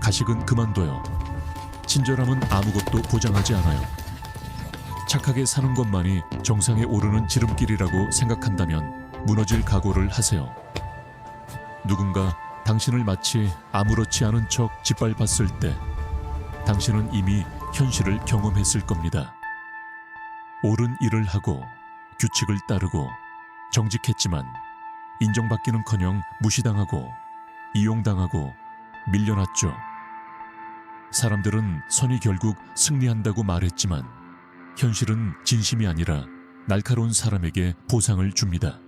가식은 그만둬요. 친절함은 아무것도 보장하지 않아요. 착하게 사는 것만이 정상에 오르는 지름길이라고 생각한다면 무너질 각오를 하세요. 누군가 당신을 마치 아무렇지 않은 척 짓밟았을 때 당신은 이미 현실을 경험했을 겁니다. 옳은 일을 하고 규칙을 따르고 정직했지만 인정받기는커녕 무시당하고 이용당하고 밀려났죠. 사람들은 선이 결국 승리한다고 말했지만 현실은 진심이 아니라 날카로운 사람에게 보상을 줍니다.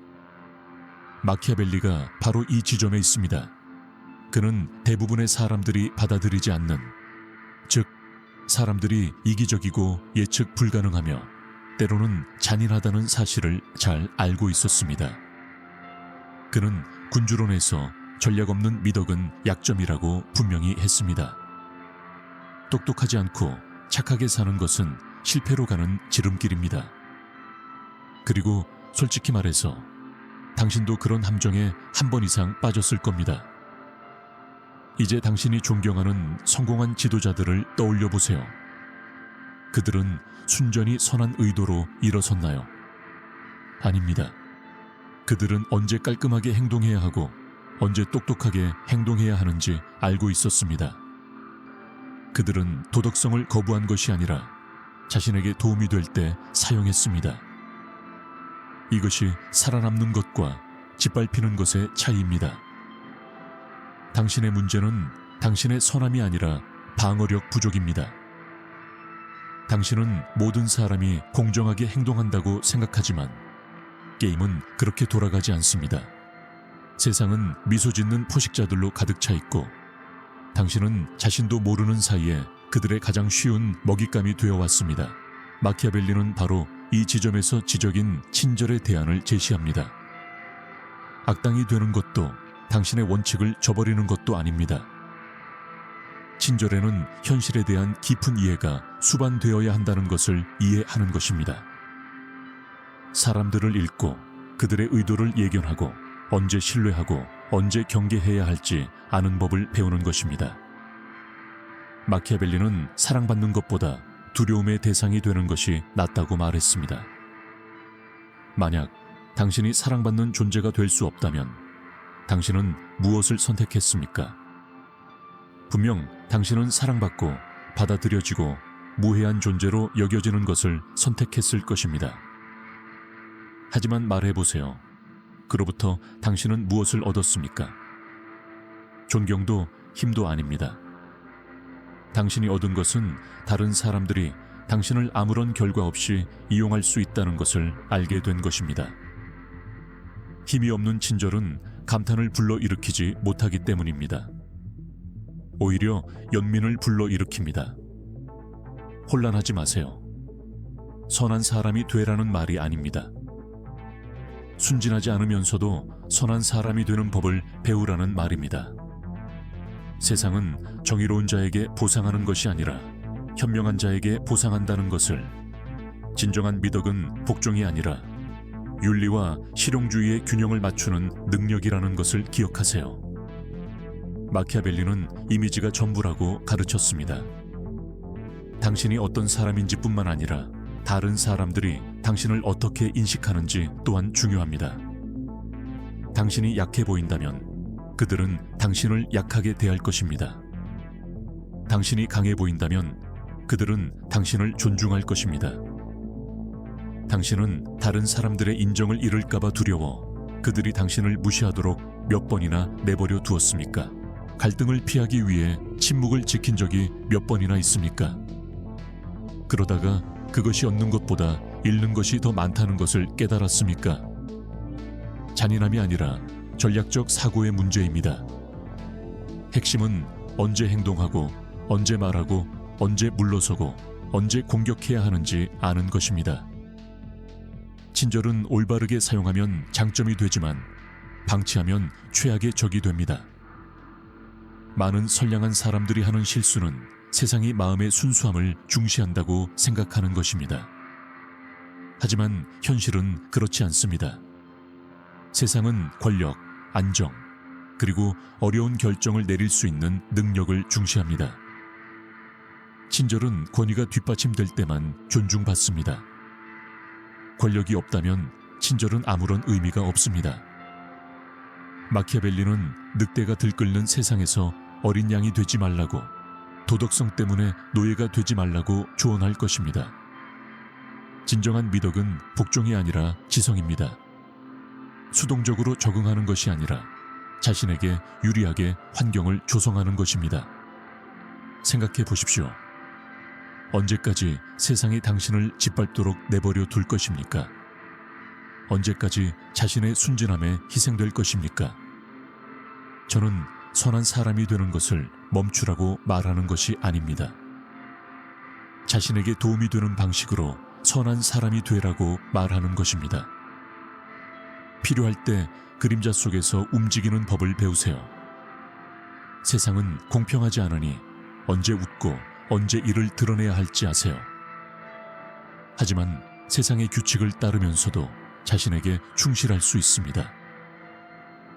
마키아벨리가 바로 이 지점에 있습니다. 그는 대부분의 사람들이 받아들이지 않는, 즉 사람들이 이기적이고 예측 불가능하며 때로는 잔인하다는 사실을 잘 알고 있었습니다. 그는 군주론에서 전략 없는 미덕은 약점이라고 분명히 했습니다. 똑똑하지 않고 착하게 사는 것은 실패로 가는 지름길입니다. 그리고 솔직히 말해서 당신도 그런 함정에 한 번 이상 빠졌을 겁니다. 이제 당신이 존경하는 성공한 지도자들을 떠올려 보세요. 그들은 순전히 선한 의도로 일어섰나요? 아닙니다. 그들은 언제 깔끔하게 행동해야 하고 언제 똑똑하게 행동해야 하는지 알고 있었습니다. 그들은 도덕성을 거부한 것이 아니라 자신에게 도움이 될 때 사용했습니다. 이것이 살아남는 것과 짓밟히는 것의 차이입니다. 당신의 문제는 당신의 선함이 아니라 방어력 부족입니다. 당신은 모든 사람이 공정하게 행동한다고 생각하지만 게임은 그렇게 돌아가지 않습니다. 세상은 미소 짓는 포식자들로 가득 차 있고 당신은 자신도 모르는 사이에 그들의 가장 쉬운 먹잇감이 되어왔습니다. 마키아벨리는 바로 이 지점에서 지적인 친절의 대안을 제시합니다. 악당이 되는 것도 당신의 원칙을 저버리는 것도 아닙니다. 친절에는 현실에 대한 깊은 이해가 수반되어야 한다는 것을 이해하는 것입니다. 사람들을 읽고 그들의 의도를 예견하고 언제 신뢰하고 언제 경계해야 할지 아는 법을 배우는 것입니다. 마키아벨리는 사랑받는 것보다 두려움의 대상이 되는 것이 낫다고 말했습니다. 만약 당신이 사랑받는 존재가 될 수 없다면 당신은 무엇을 선택했습니까? 분명 당신은 사랑받고 받아들여지고 무해한 존재로 여겨지는 것을 선택했을 것입니다. 하지만 말해보세요. 그로부터 당신은 무엇을 얻었습니까? 존경도 힘도 아닙니다. 당신이 얻은 것은 다른 사람들이 당신을 아무런 결과 없이 이용할 수 있다는 것을 알게 된 것입니다. 힘이 없는 친절은 감탄을 불러일으키지 못하기 때문입니다. 오히려 연민을 불러일으킵니다. 혼란하지 마세요. 선한 사람이 되라는 말이 아닙니다. 순진하지 않으면서도 선한 사람이 되는 법을 배우라는 말입니다. 세상은 정의로운 자에게 보상하는 것이 아니라 현명한 자에게 보상한다는 것을, 진정한 미덕은 복종이 아니라 윤리와 실용주의의 균형을 맞추는 능력이라는 것을 기억하세요. 마키아벨리는 이미지가 전부라고 가르쳤습니다. 당신이 어떤 사람인지 뿐만 아니라 다른 사람들이 당신을 어떻게 인식하는지 또한 중요합니다. 당신이 약해 보인다면 그들은 당신을 약하게 대할 것입니다. 당신이 강해 보인다면 그들은 당신을 존중할 것입니다. 당신은 다른 사람들의 인정을 잃을까봐 두려워 그들이 당신을 무시하도록 몇 번이나 내버려 두었습니까? 갈등을 피하기 위해 침묵을 지킨 적이 몇 번이나 있습니까? 그러다가 그것이 얻는 것보다 잃는 것이 더 많다는 것을 깨달았습니까? 잔인함이 아니라 전략적 사고의 문제입니다. 핵심은 언제 행동하고 언제 말하고 언제 물러서고 언제 공격해야 하는지 아는 것입니다. 친절은 올바르게 사용하면 장점이 되지만 방치하면 최악의 적이 됩니다. 많은 선량한 사람들이 하는 실수는 세상이 마음의 순수함을 중시한다고 생각하는 것입니다. 하지만 현실은 그렇지 않습니다. 세상은 권력, 안정, 그리고 어려운 결정을 내릴 수 있는 능력을 중시합니다. 친절은 권위가 뒷받침될 때만 존중받습니다. 권력이 없다면 친절은 아무런 의미가 없습니다. 마키아벨리는 늑대가 들끓는 세상에서 어린 양이 되지 말라고, 도덕성 때문에 노예가 되지 말라고 조언할 것입니다. 진정한 미덕은 복종이 아니라 지성입니다. 수동적으로 적응하는 것이 아니라 자신에게 유리하게 환경을 조성하는 것입니다. 생각해 보십시오. 언제까지 세상이 당신을 짓밟도록 내버려 둘 것입니까? 언제까지 자신의 순진함에 희생될 것입니까? 저는 선한 사람이 되는 것을 멈추라고 말하는 것이 아닙니다. 자신에게 도움이 되는 방식으로 선한 사람이 되라고 말하는 것입니다. 필요할 때 그림자 속에서 움직이는 법을 배우세요. 세상은 공평하지 않으니 언제 웃고 언제 이를 드러내야 할지 아세요. 하지만 세상의 규칙을 따르면서도 자신에게 충실할 수 있습니다.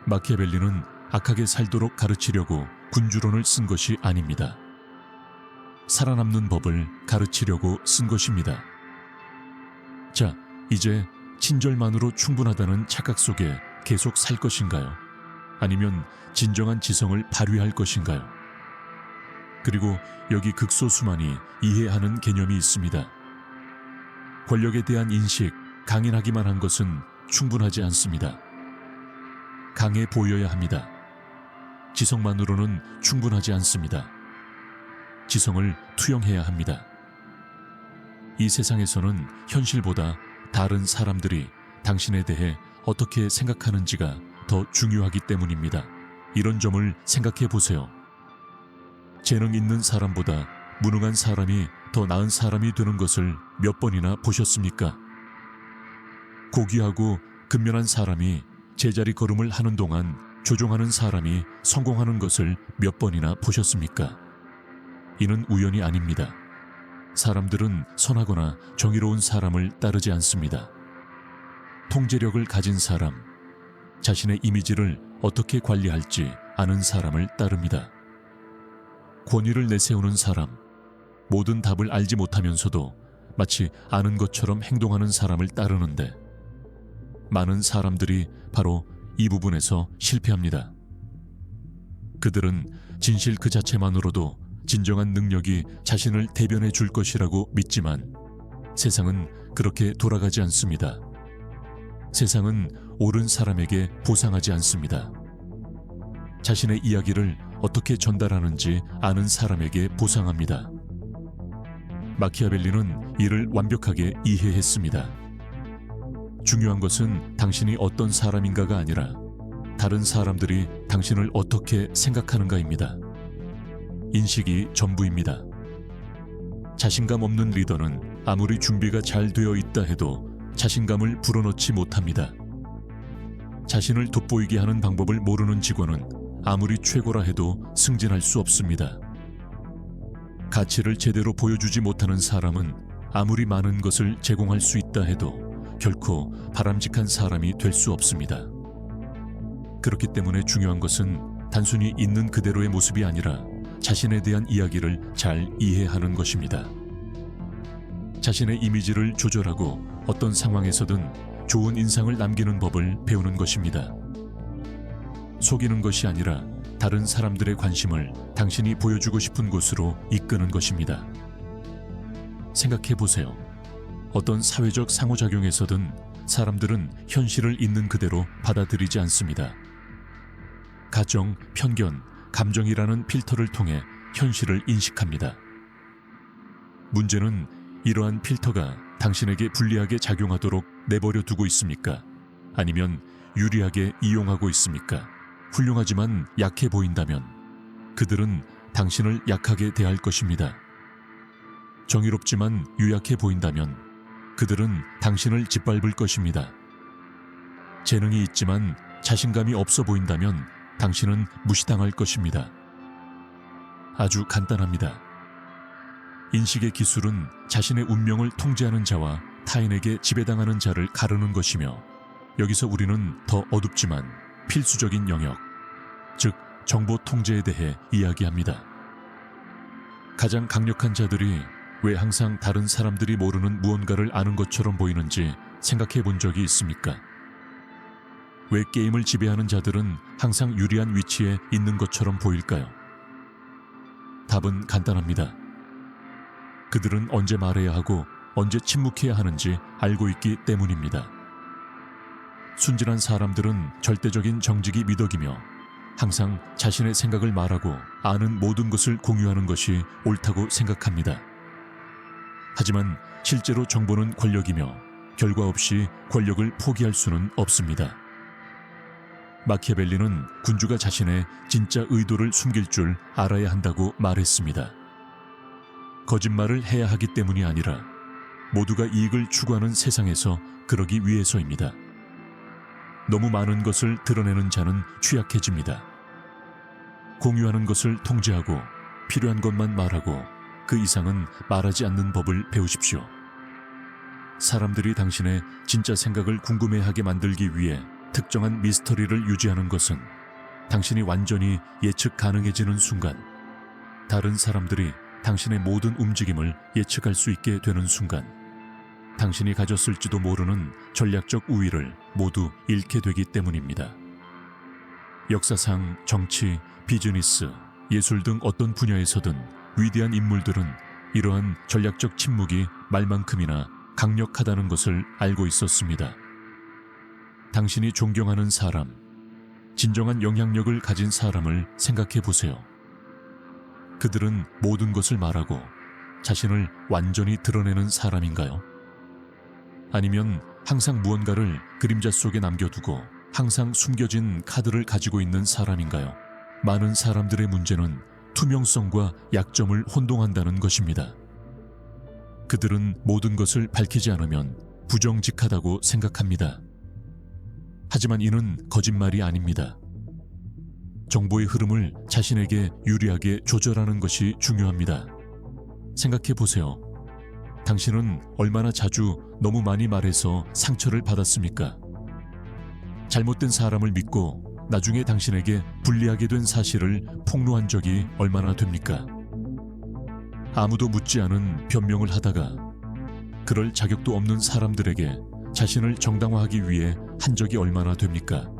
마키아벨리는 악하게 살도록 가르치려고 군주론을 쓴 것이 아닙니다. 살아남는 법을 가르치려고 쓴 것입니다. 자, 이제 친절만으로 충분하다는 착각 속에 계속 살 것인가요? 아니면 진정한 지성을 발휘할 것인가요? 그리고 여기 극소수만이 이해하는 개념이 있습니다. 권력에 대한 인식, 강인하기만 한 것은 충분하지 않습니다. 강해 보여야 합니다. 지성만으로는 충분하지 않습니다. 지성을 투영해야 합니다. 이 세상에서는 현실보다 다른 사람들이 당신에 대해 어떻게 생각하는지가 더 중요하기 때문입니다. 이런 점을 생각해 보세요. 재능 있는 사람보다 무능한 사람이 더 나은 사람이 되는 것을 몇 번이나 보셨습니까? 고귀하고 근면한 사람이 제자리 걸음을 하는 동안 조종하는 사람이 성공하는 것을 몇 번이나 보셨습니까? 이는 우연이 아닙니다. 사람들은 선하거나 정의로운 사람을 따르지 않습니다. 통제력을 가진 사람, 자신의 이미지를 어떻게 관리할지 아는 사람을 따릅니다. 권위를 내세우는 사람, 모든 답을 알지 못하면서도 마치 아는 것처럼 행동하는 사람을 따르는데 많은 사람들이 바로 이 부분에서 실패합니다. 그들은 진실 그 자체만으로도 진정한 능력이 자신을 대변해 줄 것이라고 믿지만 세상은 그렇게 돌아가지 않습니다. 세상은 옳은 사람에게 보상하지 않습니다. 자신의 이야기를 어떻게 전달하는지 아는 사람에게 보상합니다. 마키아벨리는 이를 완벽하게 이해했습니다. 중요한 것은 당신이 어떤 사람인가가 아니라 다른 사람들이 당신을 어떻게 생각하는가입니다. 인식이 전부입니다. 자신감 없는 리더는 아무리 준비가 잘 되어 있다 해도 자신감을 불어넣지 못합니다. 자신을 돋보이게 하는 방법을 모르는 직원은 아무리 최고라 해도 승진할 수 없습니다. 가치를 제대로 보여주지 못하는 사람은 아무리 많은 것을 제공할 수 있다 해도 결코 바람직한 사람이 될 수 없습니다. 그렇기 때문에 중요한 것은 단순히 있는 그대로의 모습이 아니라 자신에 대한 이야기를 잘 이해하는 것입니다. 자신의 이미지를 조절하고 어떤 상황에서든 좋은 인상을 남기는 법을 배우는 것입니다. 속이는 것이 아니라 다른 사람들의 관심을 당신이 보여주고 싶은 곳으로 이끄는 것입니다. 생각해 보세요. 어떤 사회적 상호작용에서든 사람들은 현실을 있는 그대로 받아들이지 않습니다. 가정, 편견, 감정이라는 필터를 통해 현실을 인식합니다. 문제는 이러한 필터가 당신에게 불리하게 작용하도록 내버려 두고 있습니까? 아니면 유리하게 이용하고 있습니까? 훌륭하지만 약해 보인다면 그들은 당신을 약하게 대할 것입니다. 정의롭지만 유약해 보인다면 그들은 당신을 짓밟을 것입니다. 재능이 있지만 자신감이 없어 보인다면 당신은 무시당할 것입니다. 아주 간단합니다. 인식의 기술은 자신의 운명을 통제하는 자와 타인에게 지배당하는 자를 가르는 것이며 여기서 우리는 더 어둡지만 필수적인 영역, 즉 정보 통제에 대해 이야기합니다. 가장 강력한 자들이 왜 항상 다른 사람들이 모르는 무언가를 아는 것처럼 보이는지 생각해 본 적이 있습니까? 왜 게임을 지배하는 자들은 항상 유리한 위치에 있는 것처럼 보일까요? 답은 간단합니다. 그들은 언제 말해야 하고 언제 침묵해야 하는지 알고 있기 때문입니다. 순진한 사람들은 절대적인 정직이 미덕이며 항상 자신의 생각을 말하고 아는 모든 것을 공유하는 것이 옳다고 생각합니다. 하지만 실제로 정보는 권력이며 결과 없이 권력을 포기할 수는 없습니다. 마키아벨리는 군주가 자신의 진짜 의도를 숨길 줄 알아야 한다고 말했습니다. 거짓말을 해야 하기 때문이 아니라 모두가 이익을 추구하는 세상에서 그러기 위해서입니다. 너무 많은 것을 드러내는 자는 취약해집니다. 공유하는 것을 통제하고 필요한 것만 말하고 그 이상은 말하지 않는 법을 배우십시오. 사람들이 당신의 진짜 생각을 궁금해하게 만들기 위해 특정한 미스터리를 유지하는 것은 당신이 완전히 예측 가능해지는 순간, 다른 사람들이 당신의 모든 움직임을 예측할 수 있게 되는 순간, 당신이 가졌을지도 모르는 전략적 우위를 모두 잃게 되기 때문입니다. 역사상 정치, 비즈니스, 예술 등 어떤 분야에서든 위대한 인물들은 이러한 전략적 침묵이 말만큼이나 강력하다는 것을 알고 있었습니다. 당신이 존경하는 사람, 진정한 영향력을 가진 사람을 생각해 보세요. 그들은 모든 것을 말하고 자신을 완전히 드러내는 사람인가요? 아니면 항상 무언가를 그림자 속에 남겨두고 항상 숨겨진 카드를 가지고 있는 사람인가요? 많은 사람들의 문제는 투명성과 약점을 혼동한다는 것입니다. 그들은 모든 것을 밝히지 않으면 부정직하다고 생각합니다. 하지만 이는 거짓말이 아닙니다. 정보의 흐름을 자신에게 유리하게 조절하는 것이 중요합니다. 생각해 보세요. 당신은 얼마나 자주 너무 많이 말해서 상처를 받았습니까? 잘못된 사람을 믿고 나중에 당신에게 불리하게 된 사실을 폭로한 적이 얼마나 됩니까? 아무도 묻지 않은 변명을 하다가 그럴 자격도 없는 사람들에게 자신을 정당화하기 위해 한 적이 얼마나 됩니까?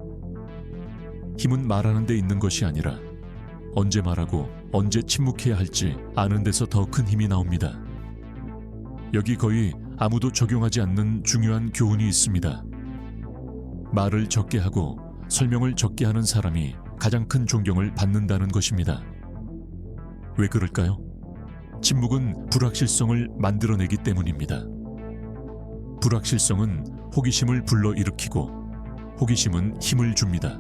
힘은 말하는 데 있는 것이 아니라 언제 말하고 언제 침묵해야 할지 아는 데서 더 큰 힘이 나옵니다. 여기 거의 아무도 적용하지 않는 중요한 교훈이 있습니다. 말을 적게 하고 설명을 적게 하는 사람이 가장 큰 존경을 받는다는 것입니다. 왜 그럴까요? 침묵은 불확실성을 만들어내기 때문입니다. 불확실성은 호기심을 불러일으키고 호기심은 힘을 줍니다.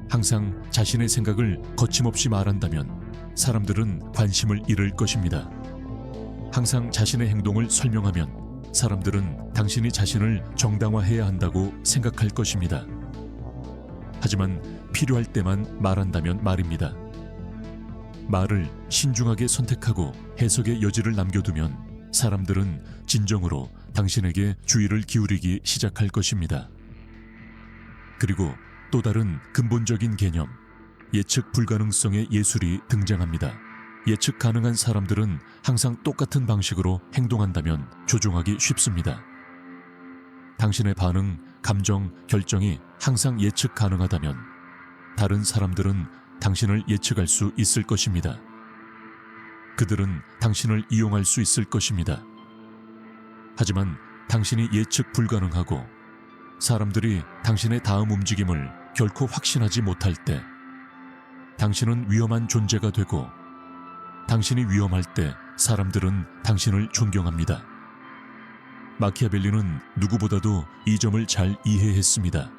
항상 자신의 생각을 거침없이 말한다면 사람들은 관심을 잃을 것입니다. 항상 자신의 행동을 설명하면 사람들은 당신이 자신을 정당화해야 한다고 생각할 것입니다. 하지만 필요할 때만 말한다면 말입니다. 말을 신중하게 선택하고 해석의 여지를 남겨두면 사람들은 진정으로 당신에게 주의를 기울이기 시작할 것입니다. 그리고 또 다른 근본적인 개념, 예측 불가능성의 예술이 등장합니다. 예측 가능한 사람들은 항상 똑같은 방식으로 행동한다면 조종하기 쉽습니다. 당신의 반응, 감정, 결정이 항상 예측 가능하다면 다른 사람들은 당신을 예측할 수 있을 것입니다. 그들은 당신을 이용할 수 있을 것입니다. 하지만 당신이 예측 불가능하고 사람들이 당신의 다음 움직임을 결코 확신하지 못할 때 당신은 위험한 존재가 되고 당신이 위험할 때 사람들은 당신을 존경합니다. 마키아벨리는 누구보다도 이 점을 잘 이해했습니다.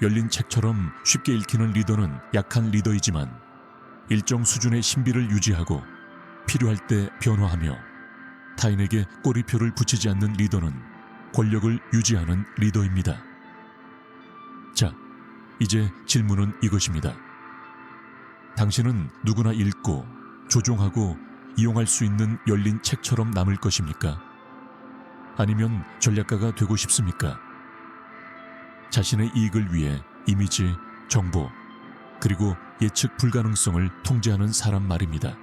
열린 책처럼 쉽게 읽히는 리더는 약한 리더이지만 일정 수준의 신비를 유지하고 필요할 때 변화하며 타인에게 꼬리표를 붙이지 않는 리더는 권력을 유지하는 리더입니다. 자, 이제 질문은 이것입니다. 당신은 누구나 읽고 조종하고 이용할 수 있는 열린 책처럼 남을 것입니까? 아니면 전략가가 되고 싶습니까? 자신의 이익을 위해 이미지, 정보, 그리고 예측 불가능성을 통제하는 사람 말입니다.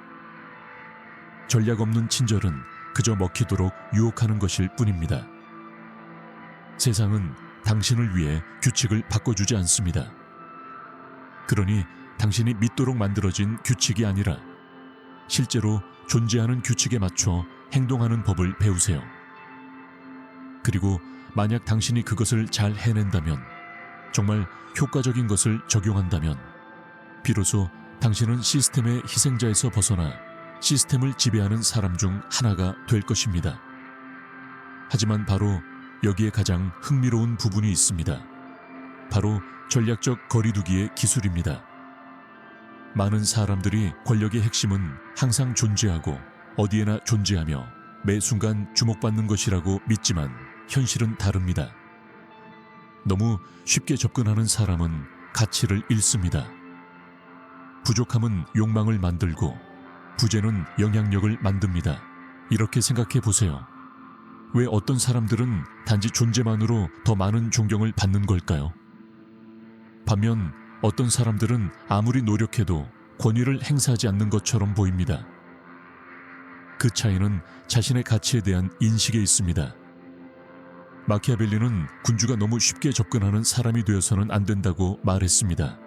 전략 없는 친절은 그저 먹히도록 유혹하는 것일 뿐입니다. 세상은 당신을 위해 규칙을 바꿔주지 않습니다. 그러니 당신이 믿도록 만들어진 규칙이 아니라 실제로 존재하는 규칙에 맞춰 행동하는 법을 배우세요. 그리고 만약 당신이 그것을 잘 해낸다면, 정말 효과적인 것을 적용한다면, 비로소 당신은 시스템의 희생자에서 벗어나 시스템을 지배하는 사람 중 하나가 될 것입니다. 하지만 바로 여기에 가장 흥미로운 부분이 있습니다. 바로 전략적 거리두기의 기술입니다. 많은 사람들이 권력의 핵심은 항상 존재하고 어디에나 존재하며 매 순간 주목받는 것이라고 믿지만 현실은 다릅니다. 너무 쉽게 접근하는 사람은 가치를 잃습니다. 부족함은 욕망을 만들고 부재는 영향력을 만듭니다. 이렇게 생각해 보세요. 왜 어떤 사람들은 단지 존재만으로 더 많은 존경을 받는 걸까요? 반면 어떤 사람들은 아무리 노력해도 권위를 행사하지 않는 것처럼 보입니다. 그 차이는 자신의 가치에 대한 인식에 있습니다. 마키아벨리는 군주가 너무 쉽게 접근하는 사람이 되어서는 안 된다고 말했습니다.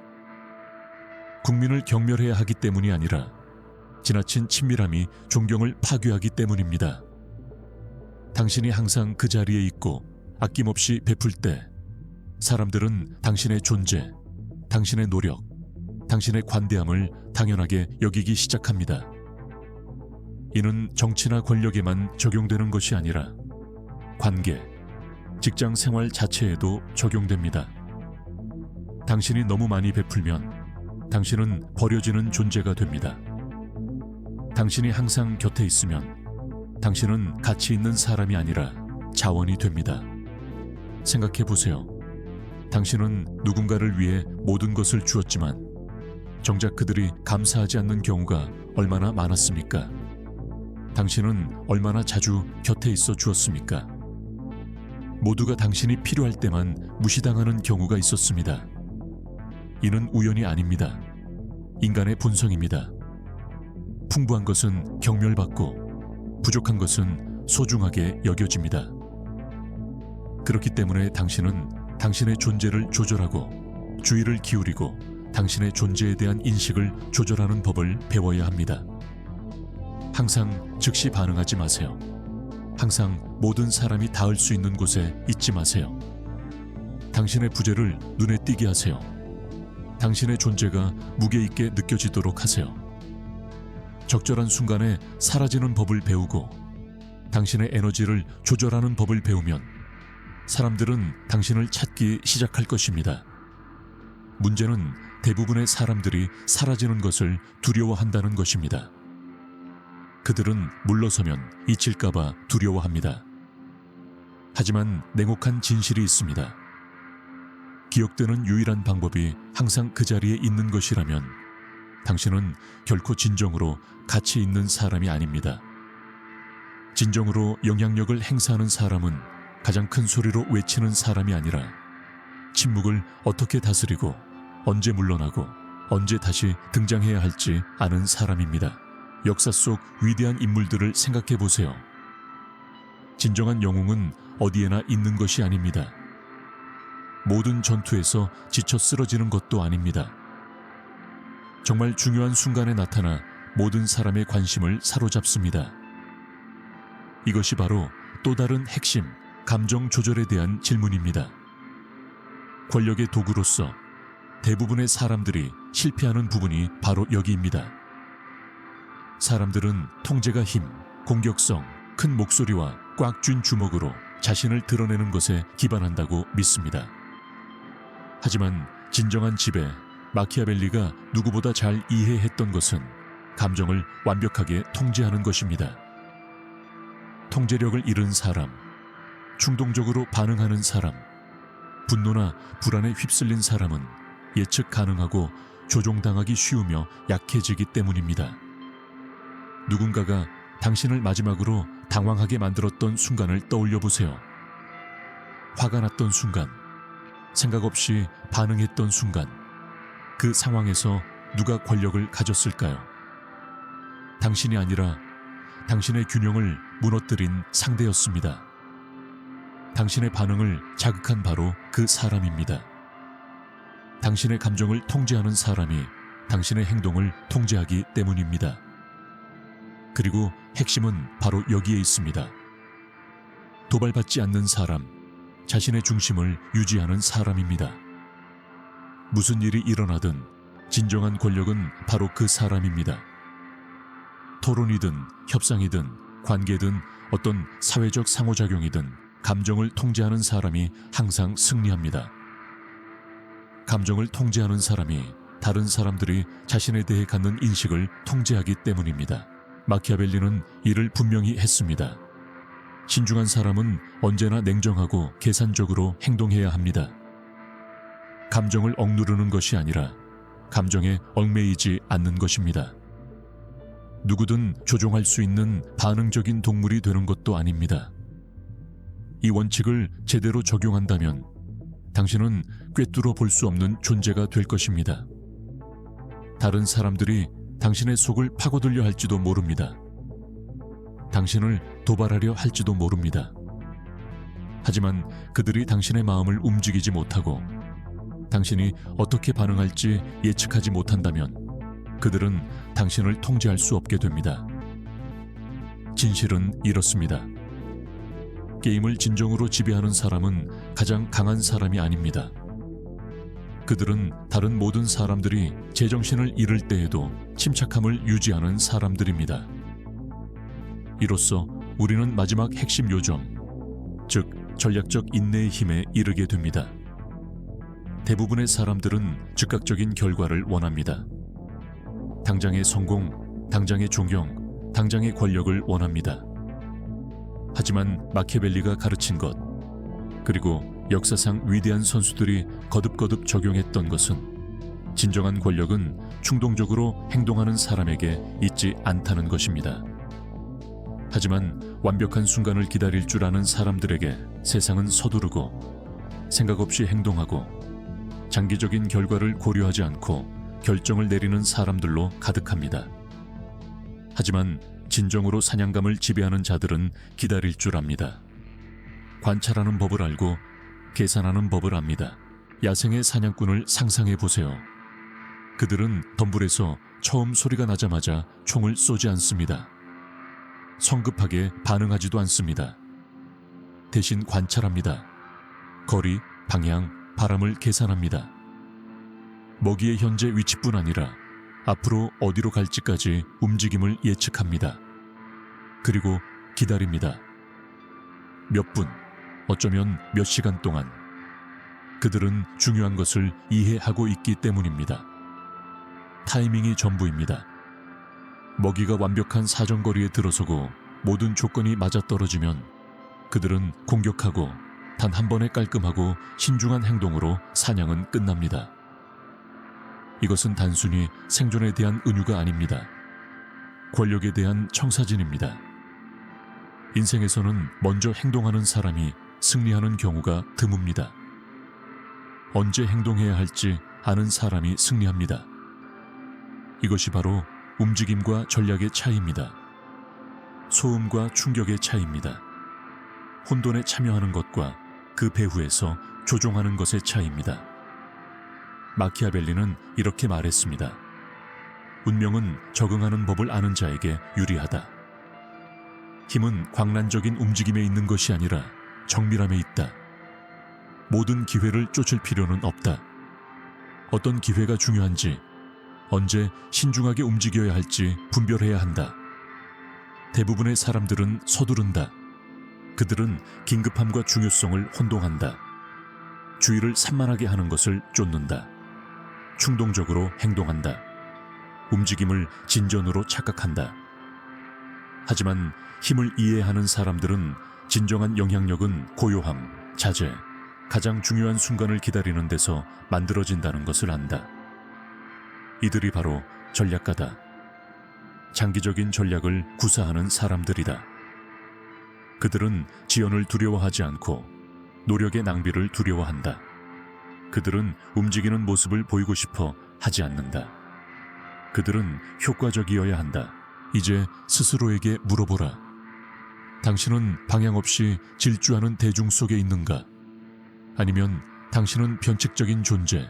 국민을 경멸해야 하기 때문이 아니라 지나친 친밀함이 존경을 파괴하기 때문입니다. 당신이 항상 그 자리에 있고 아낌없이 베풀 때 사람들은 당신의 존재, 당신의 노력, 당신의 관대함을 당연하게 여기기 시작합니다. 이는 정치나 권력에만 적용되는 것이 아니라 관계, 직장 생활 자체에도 적용됩니다. 당신이 너무 많이 베풀면 당신은 버려지는 존재가 됩니다. 당신이 항상 곁에 있으면 당신은 가치 있는 사람이 아니라 자원이 됩니다. 생각해 보세요. 당신은 누군가를 위해 모든 것을 주었지만 정작 그들이 감사하지 않는 경우가 얼마나 많았습니까? 당신은 얼마나 자주 곁에 있어 주었습니까? 모두가 당신이 필요할 때만 무시당하는 경우가 있었습니다. 이는 우연이 아닙니다. 인간의 본성입니다. 풍부한 것은 경멸받고 부족한 것은 소중하게 여겨집니다. 그렇기 때문에 당신은 당신의 존재를 조절하고 주의를 기울이고 당신의 존재에 대한 인식을 조절하는 법을 배워야 합니다. 항상 즉시 반응하지 마세요. 항상 모든 사람이 닿을 수 있는 곳에 있지 마세요. 당신의 부재를 눈에 띄게 하세요. 당신의 존재가 무게 있게 느껴지도록 하세요. 적절한 순간에 사라지는 법을 배우고 당신의 에너지를 조절하는 법을 배우면 사람들은 당신을 찾기 시작할 것입니다. 문제는 대부분의 사람들이 사라지는 것을 두려워한다는 것입니다. 그들은 물러서면 잊힐까봐 두려워합니다. 하지만 냉혹한 진실이 있습니다. 기억되는 유일한 방법이 항상 그 자리에 있는 것이라면 당신은 결코 진정으로 가치 있는 사람이 아닙니다. 진정으로 영향력을 행사하는 사람은 가장 큰 소리로 외치는 사람이 아니라 침묵을 어떻게 다스리고 언제 물러나고 언제 다시 등장해야 할지 아는 사람입니다. 역사 속 위대한 인물들을 생각해 보세요. 진정한 영웅은 어디에나 있는 것이 아닙니다. 모든 전투에서 지쳐 쓰러지는 것도 아닙니다. 정말 중요한 순간에 나타나 모든 사람의 관심을 사로잡습니다. 이것이 바로 또 다른 핵심, 감정 조절에 대한 질문입니다. 권력의 도구로서 대부분의 사람들이 실패하는 부분이 바로 여기입니다. 사람들은 통제가 힘, 공격성, 큰 목소리와 꽉 쥔 주먹으로 자신을 드러내는 것에 기반한다고 믿습니다. 하지만 진정한 지배, 마키아벨리가 누구보다 잘 이해했던 것은 감정을 완벽하게 통제하는 것입니다. 통제력을 잃은 사람, 충동적으로 반응하는 사람, 분노나 불안에 휩쓸린 사람은 예측 가능하고 조종당하기 쉬우며 약해지기 때문입니다. 누군가가 당신을 마지막으로 당황하게 만들었던 순간을 떠올려 보세요. 화가 났던 순간, 생각 없이 반응했던 순간, 그 상황에서 누가 권력을 가졌을까요? 당신이 아니라 당신의 균형을 무너뜨린 상대였습니다. 당신의 반응을 자극한 바로 그 사람입니다. 당신의 감정을 통제하는 사람이 당신의 행동을 통제하기 때문입니다. 그리고 핵심은 바로 여기에 있습니다. 도발받지 않는 사람, 자신의 중심을 유지하는 사람입니다. 무슨 일이 일어나든 진정한 권력은 바로 그 사람입니다. 토론이든 협상이든 관계든 어떤 사회적 상호작용이든 감정을 통제하는 사람이 항상 승리합니다. 감정을 통제하는 사람이 다른 사람들이 자신에 대해 갖는 인식을 통제하기 때문입니다. 마키아벨리는 이를 분명히 했습니다. 신중한 사람은 언제나 냉정하고 계산적으로 행동해야 합니다. 감정을 억누르는 것이 아니라 감정에 얽매이지 않는 것입니다. 누구든 조종할 수 있는 반응적인 동물이 되는 것도 아닙니다. 이 원칙을 제대로 적용한다면 당신은 꿰뚫어 볼 수 없는 존재가 될 것입니다. 다른 사람들이 당신의 속을 파고들려 할지도 모릅니다. 당신을 도발하려 할지도 모릅니다. 하지만 그들이 당신의 마음을 움직이지 못하고 당신이 어떻게 반응할지 예측하지 못한다면 그들은 당신을 통제할 수 없게 됩니다. 진실은 이렇습니다. 게임을 진정으로 지배하는 사람은 가장 강한 사람이 아닙니다. 그들은 다른 모든 사람들이 제정신을 잃을 때에도 침착함을 유지하는 사람들입니다. 이로써 우리는 마지막 핵심 요점, 즉 전략적 인내의 힘에 이르게 됩니다. 대부분의 사람들은 즉각적인 결과를 원합니다. 당장의 성공, 당장의 존경, 당장의 권력을 원합니다. 하지만 마키아벨리가 가르친 것, 그리고 역사상 위대한 선수들이 거듭거듭 적용했던 것은 진정한 권력은 충동적으로 행동하는 사람에게 있지 않다는 것입니다. 하지만 완벽한 순간을 기다릴 줄 아는 사람들에게 세상은 서두르고 생각 없이 행동하고 장기적인 결과를 고려하지 않고 결정을 내리는 사람들로 가득합니다. 하지만 진정으로 사냥감을 지배하는 자들은 기다릴 줄 압니다. 관찰하는 법을 알고 계산하는 법을 압니다. 야생의 사냥꾼을 상상해 보세요. 그들은 덤불에서 처음 소리가 나자마자 총을 쏘지 않습니다. 성급하게 반응하지도 않습니다. 대신 관찰합니다. 거리, 방향, 바람을 계산합니다. 먹이의 현재 위치뿐 아니라 앞으로 어디로 갈지까지 움직임을 예측합니다. 그리고 기다립니다. 몇 분, 어쩌면 몇 시간 동안. 그들은 중요한 것을 이해하고 있기 때문입니다. 타이밍이 전부입니다. 먹이가 완벽한 사정거리에 들어서고 모든 조건이 맞아떨어지면 그들은 공격하고 단 한 번의 깔끔하고 신중한 행동으로 사냥은 끝납니다. 이것은 단순히 생존에 대한 은유가 아닙니다. 권력에 대한 청사진입니다. 인생에서는 먼저 행동하는 사람이 승리하는 경우가 드뭅니다. 언제 행동해야 할지 아는 사람이 승리합니다. 이것이 바로 움직임과 전략의 차이입니다. 소음과 충격의 차이입니다. 혼돈에 참여하는 것과 그 배후에서 조종하는 것의 차이입니다. 마키아벨리는 이렇게 말했습니다. 운명은 적응하는 법을 아는 자에게 유리하다. 힘은 광란적인 움직임에 있는 것이 아니라 정밀함에 있다. 모든 기회를 쫓을 필요는 없다. 어떤 기회가 중요한지, 언제 신중하게 움직여야 할지 분별해야 한다. 대부분의 사람들은 서두른다. 그들은 긴급함과 중요성을 혼동한다. 주의를 산만하게 하는 것을 쫓는다. 충동적으로 행동한다. 움직임을 진전으로 착각한다. 하지만 힘을 이해하는 사람들은 진정한 영향력은 고요함, 자제, 가장 중요한 순간을 기다리는 데서 만들어진다는 것을 안다. 이들이 바로 전략가다. 장기적인 전략을 구사하는 사람들이다. 그들은 지연을 두려워하지 않고 노력의 낭비를 두려워한다. 그들은 움직이는 모습을 보이고 싶어 하지 않는다. 그들은 효과적이어야 한다. 이제 스스로에게 물어보라. 당신은 방향 없이 질주하는 대중 속에 있는가? 아니면 당신은 변칙적인 존재,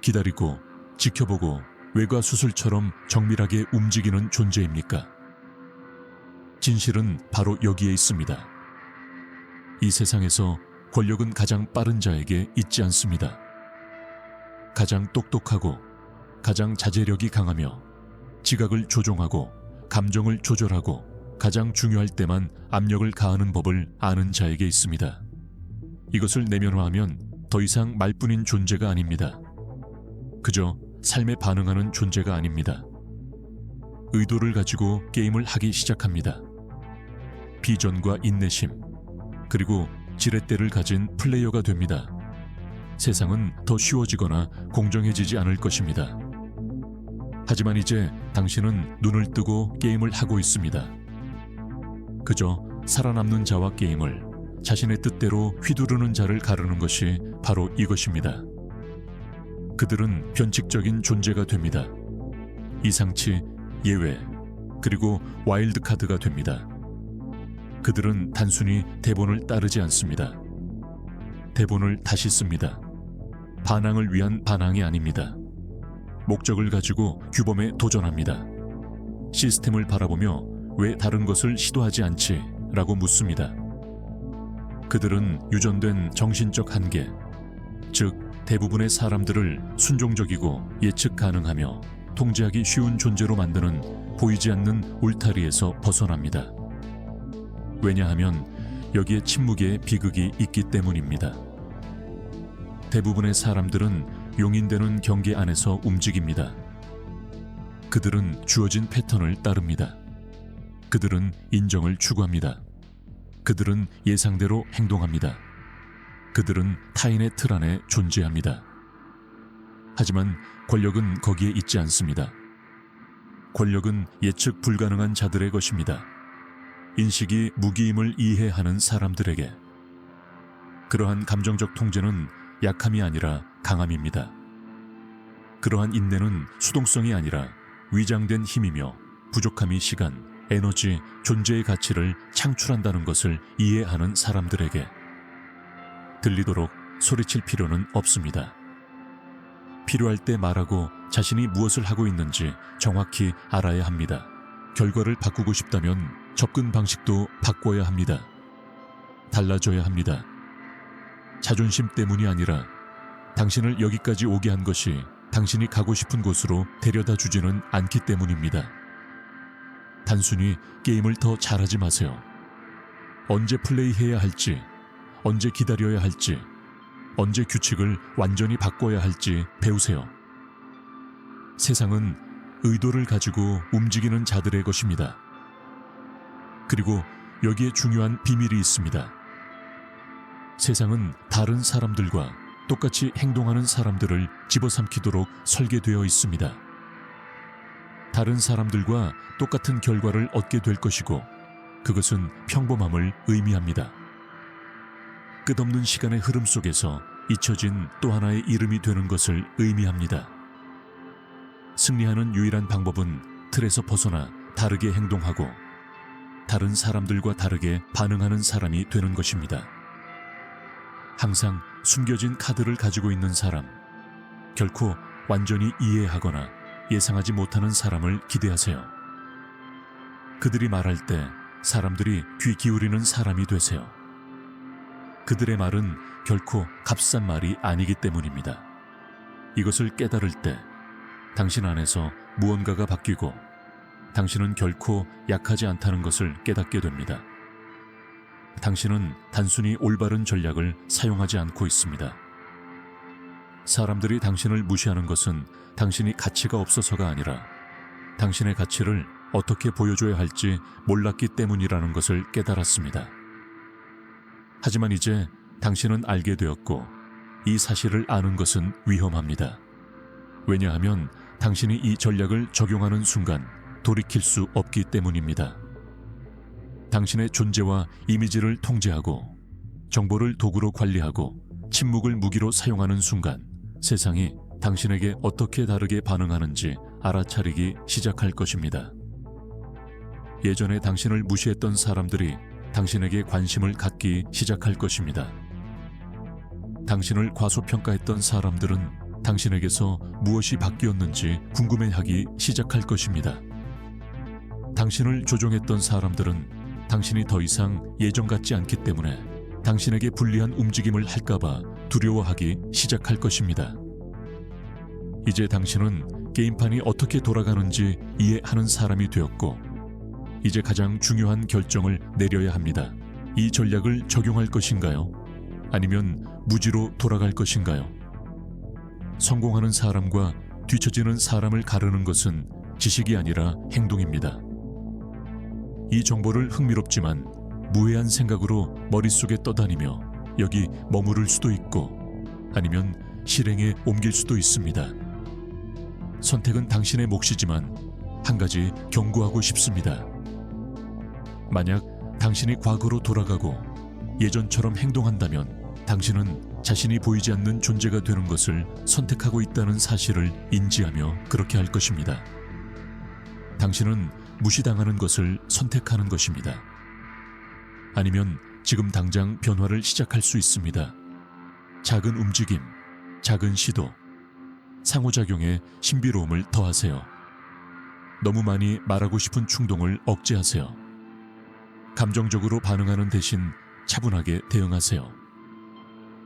기다리고 지켜보고 외과수술처럼 정밀하게 움직이는 존재입니까? 진실은 바로 여기에 있습니다. 이 세상에서 권력은 가장 빠른 자에게 있지 않습니다. 가장 똑똑하고 가장 자제력이 강하며 지각을 조종하고 감정을 조절하고 가장 중요할 때만 압력을 가하는 법을 아는 자에게 있습니다. 이것을 내면화하면 더 이상 말뿐인 존재가 아닙니다. 그저 삶에 반응하는 존재가 아닙니다. 의도를 가지고 게임을 하기 시작합니다. 비전과 인내심, 그리고 지렛대를 가진 플레이어가 됩니다. 세상은 더 쉬워지거나 공정해지지 않을 것입니다. 하지만 이제 당신은 눈을 뜨고 게임을 하고 있습니다. 그저 살아남는 자와 게임을 자신의 뜻대로 휘두르는 자를 가르는 것이 바로 이것입니다. 그들은 변칙적인 존재가 됩니다. 이상치, 예외, 그리고 와일드카드가 됩니다. 그들은 단순히 대본을 따르지 않습니다. 대본을 다시 씁니다. 반항을 위한 반항이 아닙니다. 목적을 가지고 규범에 도전합니다. 시스템을 바라보며 왜 다른 것을 시도하지 않지? 라고 묻습니다. 그들은 유전된 정신적 한계, 즉 대부분의 사람들을 순종적이고 예측 가능하며 통제하기 쉬운 존재로 만드는 보이지 않는 울타리에서 벗어납니다. 왜냐하면 여기에 침묵의 비극이 있기 때문입니다. 대부분의 사람들은 용인되는 경계 안에서 움직입니다. 그들은 주어진 패턴을 따릅니다. 그들은 인정을 추구합니다. 그들은 예상대로 행동합니다. 그들은 타인의 틀 안에 존재합니다. 하지만 권력은 거기에 있지 않습니다. 권력은 예측 불가능한 자들의 것입니다. 인식이 무기임을 이해하는 사람들에게. 그러한 감정적 통제는 약함이 아니라 강함입니다. 그러한 인내는 수동성이 아니라 위장된 힘이며 부족함이 시간, 에너지, 존재의 가치를 창출한다는 것을 이해하는 사람들에게. 들리도록 소리칠 필요는 없습니다. 필요할 때 말하고 자신이 무엇을 하고 있는지 정확히 알아야 합니다. 결과를 바꾸고 싶다면 접근 방식도 바꿔야 합니다. 달라져야 합니다. 자존심 때문이 아니라 당신을 여기까지 오게 한 것이 당신이 가고 싶은 곳으로 데려다 주지는 않기 때문입니다. 단순히 게임을 더 잘하지 마세요. 언제 플레이해야 할지, 언제 기다려야 할지, 언제 규칙을 완전히 바꿔야 할지 배우세요. 세상은 의도를 가지고 움직이는 자들의 것입니다. 그리고 여기에 중요한 비밀이 있습니다. 세상은 다른 사람들과 똑같이 행동하는 사람들을 집어삼키도록 설계되어 있습니다. 다른 사람들과 똑같은 결과를 얻게 될 것이고, 그것은 평범함을 의미합니다. 끝없는 시간의 흐름 속에서 잊혀진 또 하나의 이름이 되는 것을 의미합니다. 승리하는 유일한 방법은 틀에서 벗어나 다르게 행동하고 다른 사람들과 다르게 반응하는 사람이 되는 것입니다. 항상 숨겨진 카드를 가지고 있는 사람, 결코 완전히 이해하거나 예상하지 못하는 사람을 기대하세요. 그들이 말할 때 사람들이 귀 기울이는 사람이 되세요. 그들의 말은 결코 값싼 말이 아니기 때문입니다. 이것을 깨달을 때 당신 안에서 무언가가 바뀌고 당신은 결코 약하지 않다는 것을 깨닫게 됩니다. 당신은 단순히 올바른 전략을 사용하지 않고 있습니다. 사람들이 당신을 무시하는 것은 당신이 가치가 없어서가 아니라 당신의 가치를 어떻게 보여줘야 할지 몰랐기 때문이라는 것을 깨달았습니다. 하지만 이제 당신은 알게 되었고 이 사실을 아는 것은 위험합니다. 왜냐하면 당신이 이 전략을 적용하는 순간 돌이킬 수 없기 때문입니다. 당신의 존재와 이미지를 통제하고 정보를 도구로 관리하고 침묵을 무기로 사용하는 순간 세상이 당신에게 어떻게 다르게 반응하는지 알아차리기 시작할 것입니다. 예전에 당신을 무시했던 사람들이 당신에게 관심을 갖기 시작할 것입니다. 당신을 과소평가했던 사람들은 당신에게서 무엇이 바뀌었는지 궁금해하기 시작할 것입니다. 당신을 조종했던 사람들은 당신이 더 이상 예전 같지 않기 때문에 당신에게 불리한 움직임을 할까봐 두려워하기 시작할 것입니다. 이제 당신은 게임판이 어떻게 돌아가는지 이해하는 사람이 되었고, 이제 가장 중요한 결정을 내려야 합니다. 이 전략을 적용할 것인가요? 아니면 무지로 돌아갈 것인가요? 성공하는 사람과 뒤처지는 사람을 가르는 것은 지식이 아니라 행동입니다. 이 정보를 흥미롭지만 무해한 생각으로 머릿속에 떠다니며 여기 머무를 수도 있고 아니면 실행에 옮길 수도 있습니다. 선택은 당신의 몫이지만 한 가지 경고하고 싶습니다. 만약 당신이 과거로 돌아가고 예전처럼 행동한다면 당신은 자신이 보이지 않는 존재가 되는 것을 선택하고 있다는 사실을 인지하며 그렇게 할 것입니다. 당신은 무시당하는 것을 선택하는 것입니다. 아니면 지금 당장 변화를 시작할 수 있습니다. 작은 움직임, 작은 시도, 상호작용에 신비로움을 더하세요. 너무 많이 말하고 싶은 충동을 억제하세요. 감정적으로 반응하는 대신 차분하게 대응하세요.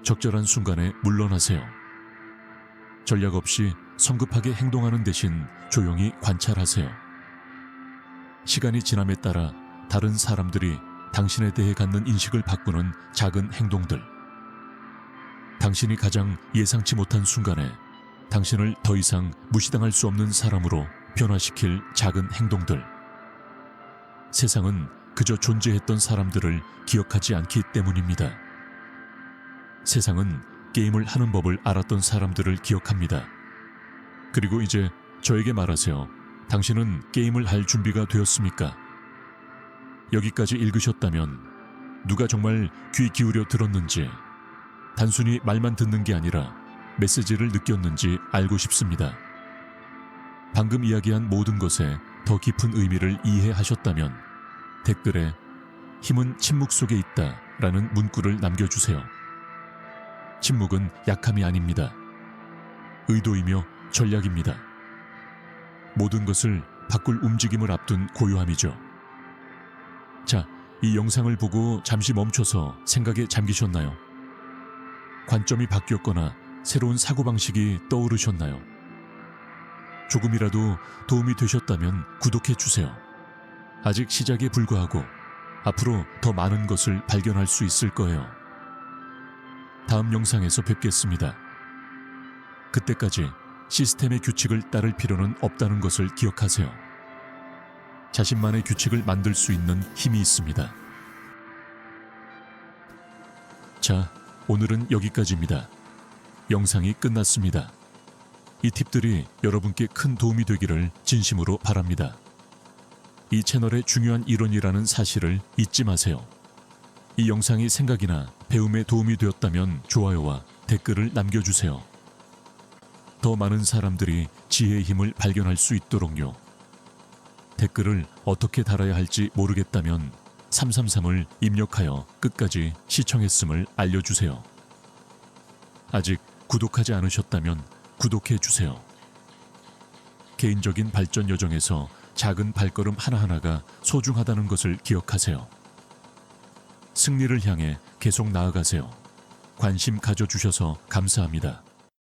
적절한 순간에 물러나세요. 전략 없이 성급하게 행동하는 대신 조용히 관찰하세요. 시간이 지남에 따라 다른 사람들이 당신에 대해 갖는 인식을 바꾸는 작은 행동들. 당신이 가장 예상치 못한 순간에 당신을 더 이상 무시당할 수 없는 사람으로 변화시킬 작은 행동들. 세상은 그저 존재했던 사람들을 기억하지 않기 때문입니다. 세상은 게임을 하는 법을 알았던 사람들을 기억합니다. 그리고 이제 저에게 말하세요. 당신은 게임을 할 준비가 되었습니까? 여기까지 읽으셨다면 누가 정말 귀 기울여 들었는지, 단순히 말만 듣는 게 아니라 메시지를 느꼈는지 알고 싶습니다. 방금 이야기한 모든 것에 더 깊은 의미를 이해하셨다면 댓글에 힘은 침묵 속에 있다 라는 문구를 남겨주세요. 침묵은 약함이 아닙니다. 의도이며 전략입니다. 모든 것을 바꿀 움직임을 앞둔 고요함이죠. 자, 이 영상을 보고 잠시 멈춰서 생각에 잠기셨나요? 관점이 바뀌었거나 새로운 사고방식이 떠오르셨나요? 조금이라도 도움이 되셨다면 구독해주세요. 아직 시작에 불과하고 앞으로 더 많은 것을 발견할 수 있을 거예요. 다음 영상에서 뵙겠습니다. 그때까지 시스템의 규칙을 따를 필요는 없다는 것을 기억하세요. 자신만의 규칙을 만들 수 있는 힘이 있습니다. 자, 오늘은 여기까지입니다. 영상이 끝났습니다. 이 팁들이 여러분께 큰 도움이 되기를 진심으로 바랍니다. 이 채널의 중요한 일원이라는 사실을 잊지 마세요. 이 영상이 생각이나 배움에 도움이 되었다면 좋아요와 댓글을 남겨주세요. 더 많은 사람들이 지혜의 힘을 발견할 수 있도록요. 댓글을 어떻게 달아야 할지 모르겠다면 333을 입력하여 끝까지 시청했음을 알려주세요. 아직 구독하지 않으셨다면 구독해주세요. 개인적인 발전 여정에서 작은 발걸음 하나하나가 소중하다는 것을 기억하세요. 승리를 향해 계속 나아가세요. 관심 가져주셔서 감사합니다.